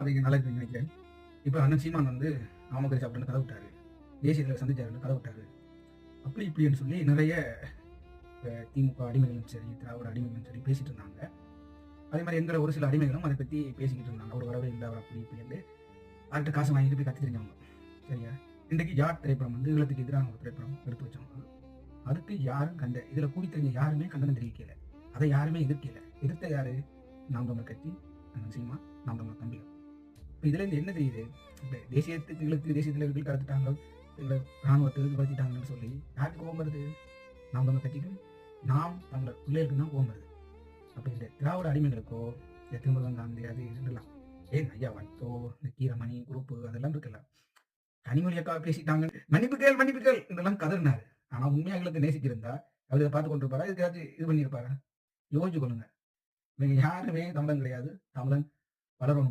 அதை நல்லா நினைக்கிறேன். இப்ப அண்ணன் சீமான் வந்து நாமக்கல் சாப்பிட்டு கதை விட்டாரு, தேசிய தலைவர் சந்திச்சாருன்னு கதை விட்டாரு. அப்படி இப்படின்னு சொல்லி நிறைய திமுக அடிமைகளும் சரி, திராவிட அடிமைகளும் சரி பேசிட்டு இருந்தாங்க. அதே மாதிரி எங்களை ஒரு சில அடிமைகளும் அதை பத்தி பேசிக்கிட்டு இருந்தாங்க. அவர் வரவே இல்லை, அவர் அப்படி இப்படி அவர்கிட்ட காசு வாங்கிட்டு போய் கத்தி தெரிஞ்சவங்க. சரியா? இன்றைக்கு யார் திரைப்படம் வந்து ஈழத்துக்கு எதிரான ஒரு திரைப்படம் எடுத்து வச்சவங்க. அதுக்கு யாரும் இதுல கூடி தெரிஞ்ச யாருமே கண்டனம் தெரிவிக்கல, அதை யாருமே எதிர்க்கல. எதிர்த்த யாரு? நாம் தமிழர் கட்சி, அண்ணன் சீமா, நாம் தமிழர் தம்பிகள். இப்போ இதுல இருந்து என்ன தெரியுது? இப்போ தேசியத்துக்கு ஈழத்துக்கு தேசிய தலைவர்கள் கடத்திட்டாங்க, இல்லை இராணுவத்துக்கு கடத்திட்டாங்கன்னு சொல்லி யாருக்கு கோபம் வருது? நாம் தமிழர் கட்சிக்கும் நாம் தமிழர் பிள்ளைகளுக்கு தான் கோபம் வருது. அப்போ இந்த திராவிட அடிமைகளுக்கோ, இந்த திருமுருகன் காந்தி அது இதெல்லாம் ஏன் ஐயா வட்டோ, இந்த கீரமணி குரூப்பு அதெல்லாம் இருக்குல்ல, கனிமொழியக்காக பேசிட்டாங்க, மன்னிப்புகள் இதெல்லாம் கதறினாரு. ஆனா உண்மையா எங்களுக்கு நேசிச்சிருந்தா அவர் இதை பார்த்து கொண்டிருப்பாரா? இதுக்காச்சும் இது பண்ணியிருப்பாரா? யோசிச்சு கொள்ளுங்க. இவங்க யாருமே தமிழன் கிடையாது. தமிழன் வளரணும்.